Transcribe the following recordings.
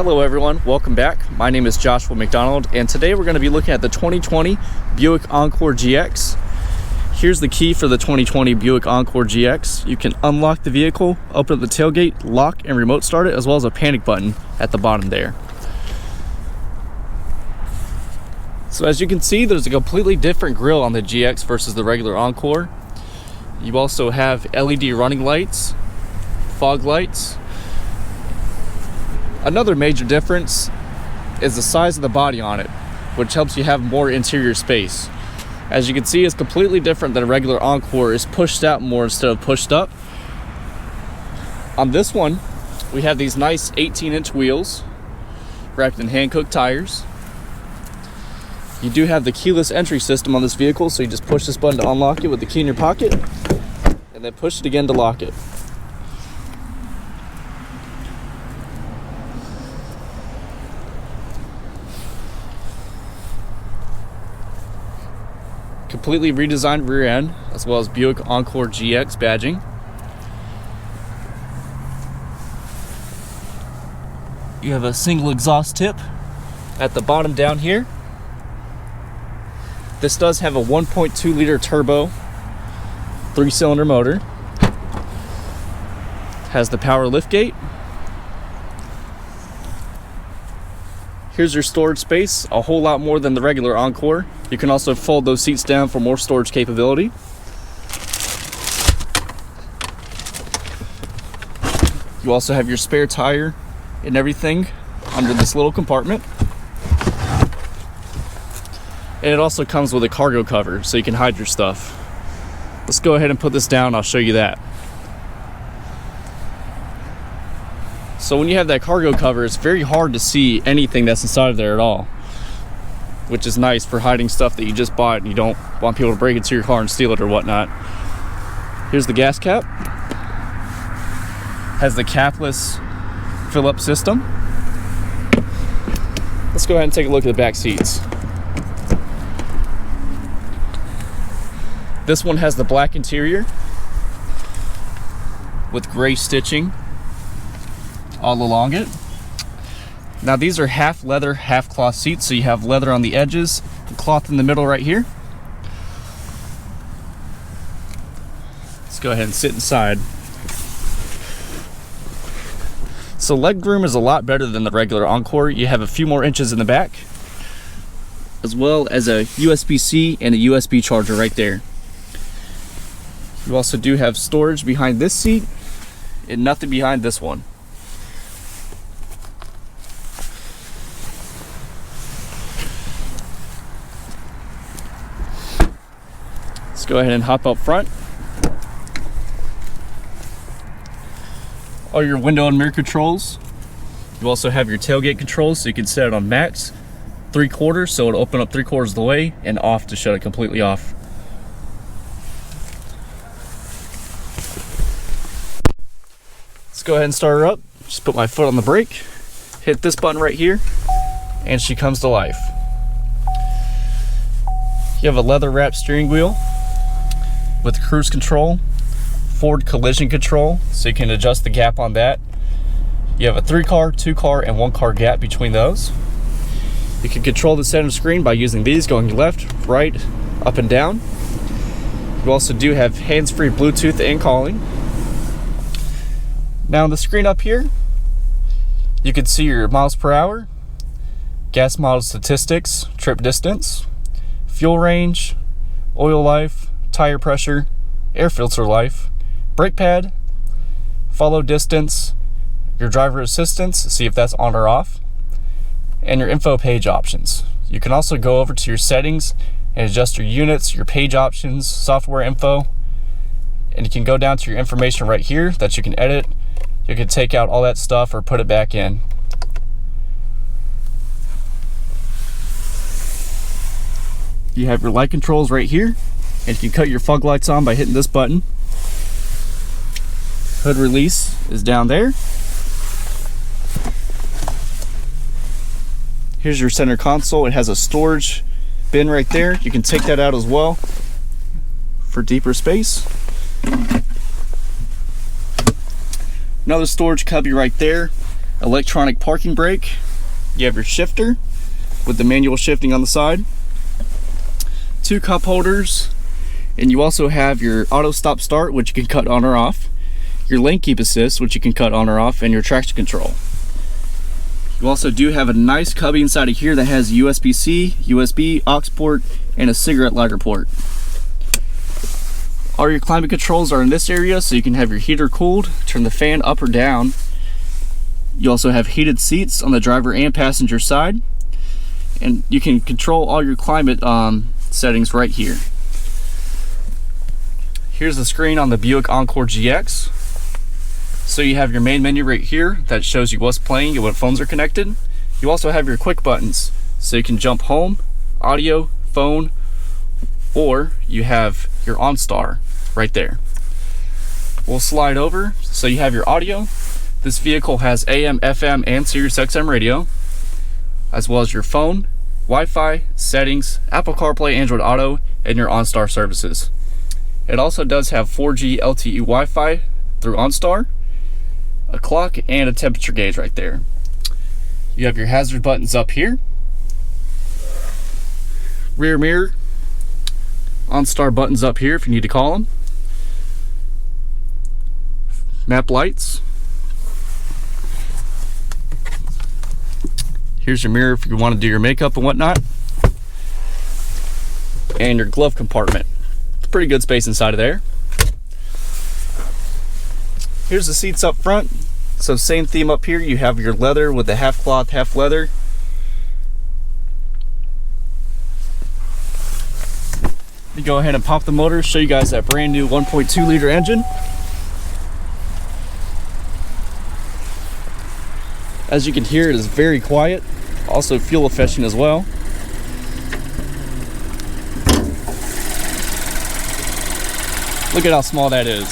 Hello everyone, welcome back. My name is Joshua McDonald, and today we're going to be looking at the 2020 Buick Encore GX. Here's the key for the 2020 Buick Encore GX. You can unlock the vehicle, open up the tailgate, lock and remote start it, as well as a panic button at the bottom there. So as you can see, there's a completely different grille on the GX versus the regular Encore. You also have LED running lights, fog lights. Another major difference is the size of the body on it, which helps you have more interior space. As you can see, it's completely different than a regular Encore. It's pushed out more instead of pushed up. On this one, we have these nice 18-inch wheels wrapped in hand-cooked tires. You do have the keyless entry system on this vehicle, so you just push this button to unlock it with the key in your pocket, and then push it again to lock it. Completely redesigned rear end, as well as Buick Encore GX badging. You have a single exhaust tip at the bottom down here. This does have a 1.2 liter turbo 3-cylinder motor. Has the power liftgate. Here's your storage space, a whole lot more than the regular Encore. You can also fold those seats down for more storage capability. You also have your spare tire and everything under this little compartment. And it also comes with a cargo cover, so you can hide your stuff. Let's go ahead and put this down, I'll show you that. So when you have that cargo cover, it's very hard to see anything that's inside of there at all, which is nice for hiding stuff that you just bought and you don't want people to break into your car and steal it or whatnot. Here's the gas cap. Has the capless fill-up system. Let's go ahead and take a look at the back seats. This one has the black interior with gray stitching all along it. Now these are half leather, half cloth seats, so you have leather on the edges and cloth in the middle right here. Let's go ahead and sit inside. So legroom is a lot better than the regular Encore. You have a few more inches in the back, as well as a USB-C and a USB charger right there. You also do have storage behind this seat and nothing behind this one. Let's go ahead and hop up front. All your window and mirror controls. You also have your tailgate controls, so you can set it on max, 3/4, so it'll open up 3/4 of the way, and off to shut it completely off. Let's go ahead and start her up. Just put my foot on the brake, hit this button right here, and she comes to life. You have a leather wrapped steering wheel with cruise control, forward collision control, so you can adjust the gap on that. You have a 3-car, 2-car, and 1-car gap between those. You can control the center screen by using these, going left, right, up, and down. You also do have hands-free Bluetooth and calling. Now on the screen up here, you can see your miles per hour, gas mileage statistics, trip distance, fuel range, oil life, tire pressure, air filter life, brake pad, follow distance, your driver assistance, see if that's on or off, and your info page options. You can also go over to your settings and adjust your units, your page options, software info, and you can go down to your information right here that you can edit. You can take out all that stuff or put it back in. You have your light controls right here, and you can cut your fog lights on by hitting this button. Hood release is down there. Here's your center console. It has a storage bin right there. You can take that out as well for deeper space. Another storage cubby right there. electronic parking brake. You have your shifter with the manual shifting on the side, 2 cup holders, and you also have your auto stop start, which you can cut on or off, your lane keep assist, which you can cut on or off, and your traction control. You also do have a nice cubby inside of here that has USB-C, USB, aux port, and a cigarette lighter port. All your climate controls are in this area, so you can have your heater cooled, turn the fan up or down. You also have heated seats on the driver and passenger side, and you can control all your climate settings right here. Here's the screen on the Buick Encore GX. So you have your main menu right here that shows you what's playing and what phones are connected. You also have your quick buttons, so you can jump home, audio, phone, or you have your OnStar right there. We'll slide over, so you have your audio. This vehicle has AM, FM, and Sirius XM radio, as well as your phone, Wi-Fi, settings, Apple CarPlay, Android Auto, and your OnStar services. It also does have 4G LTE Wi-Fi through OnStar, a clock, and a temperature gauge right there. You have your hazard buttons up here, rear mirror, OnStar buttons up here if you need to call them, map lights. Here's your mirror if you want to do your makeup and whatnot, and your glove compartment. Pretty good space inside of there. Here's the seats up front. So same theme up here. You have your leather with the half cloth, half leather. You go ahead and pop the motor, show you guys that brand new 1.2 liter engine. As you can hear, it is very quiet. Also fuel efficient as well. Look at how small that is.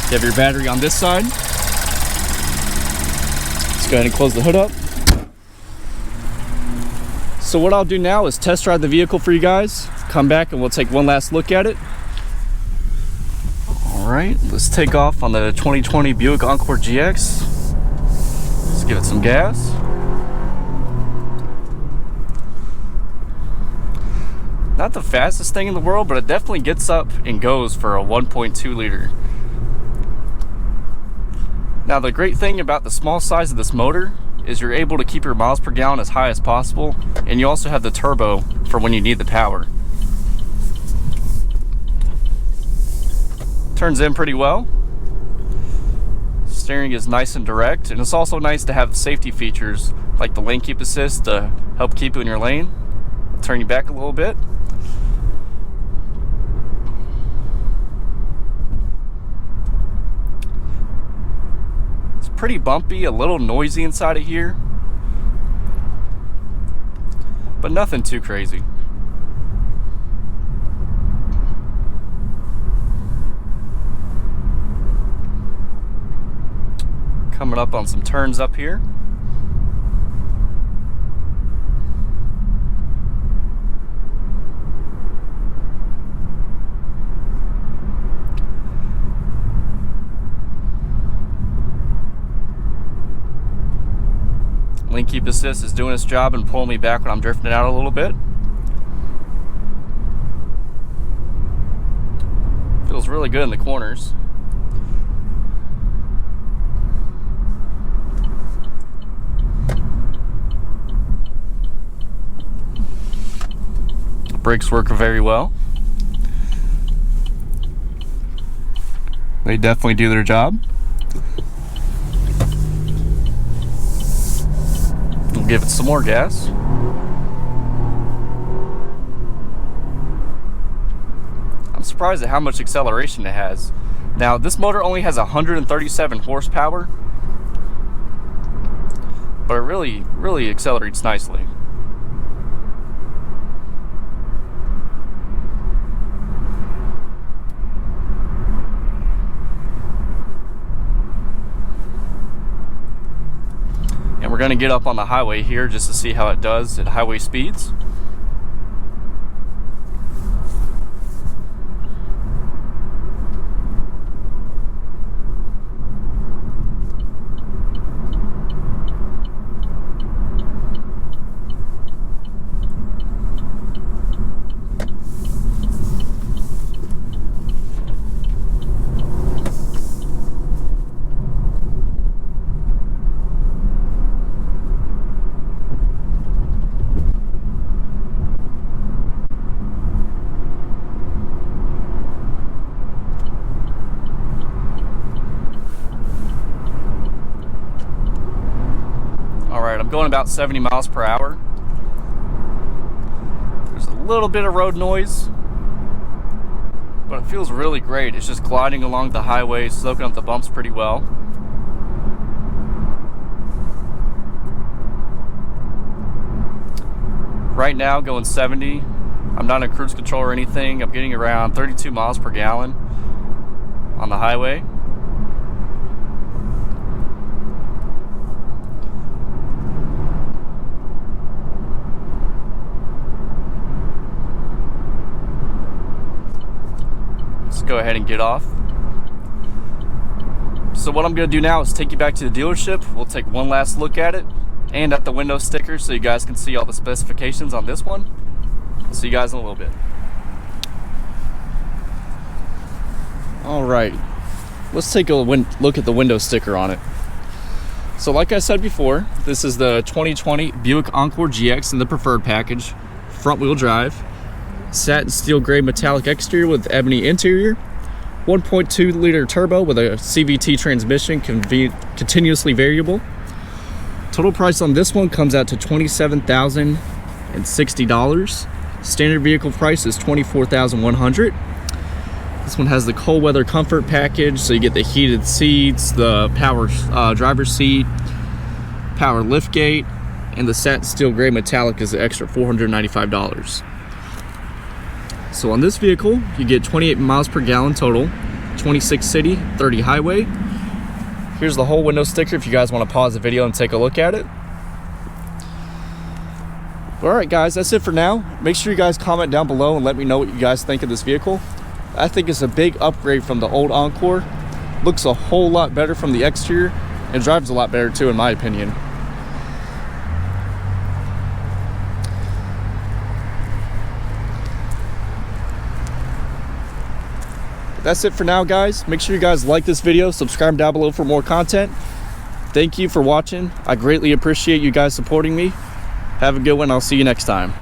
You have your battery on this side. Let's go ahead and close the hood up. So what I'll do now is test drive the vehicle for you guys, come back and we'll take one last look at it. All right, let's take off on the 2020 Buick Encore GX. Let's give it some gas. Not the fastest thing in the world, but it definitely gets up and goes for a 1.2 liter. Now the great thing about the small size of this motor is you're able to keep your miles per gallon as high as possible, and you also have the turbo for when you need the power. Turns in pretty well. Steering is nice and direct, and it's also nice to have safety features like the lane keep assist to help keep you in your lane. I'll turn you back a little bit. Pretty bumpy, a little noisy inside of here, but nothing too crazy. Coming up on some turns up here. Lane keep assist is doing its job and pulling me back when I'm drifting out a little bit. Feels really good in the corners. Brakes work very well. They definitely do their job. We'll give it some more gas. I'm surprised at how much acceleration it has. Now, this motor only has 137 horsepower, but it really accelerates nicely. And we're going to get up on the highway here just to see how it does at highway speeds. I'm going about 70 miles per hour. There's a little bit of road noise, but it feels really great. It's just gliding along the highway, soaking up the bumps pretty well. Right now, going 70. I'm not in cruise control or anything. I'm getting around 32 miles per gallon on the highway. Let's go ahead and get off. So what I'm going to do now is take you back to the dealership. We'll take one last look at it and at the window sticker so you guys can see all the specifications on this one. I'll see you guys in a little bit. All right, let's take a look at the window sticker on it. So like I said before, this is the 2020 Buick Encore GX in the preferred package, front wheel drive, satin steel gray metallic exterior with ebony interior, 1.2 liter turbo with a CVT transmission, continuously variable. Total price on this one comes out to $27,060. Standard vehicle price is $24,100. This one has the cold weather comfort package, so you get the heated seats, the power driver's seat, power lift gate, and the satin steel gray metallic is an extra $495. So on this vehicle, you get 28 miles per gallon total, 26 city, 30 highway. Here's the whole window sticker if you guys want to pause the video and take a look at it. Alright guys, that's it for now. Make sure you guys comment down below and let me know what you guys think of this vehicle. I think it's a big upgrade from the old Encore. Looks a whole lot better from the exterior and drives a lot better too, in my opinion. That's it for now guys. Make sure you guys like this video, subscribe down below for more content. Thank you for watching. I greatly appreciate you guys supporting me. Have a good one. I'll see you next time.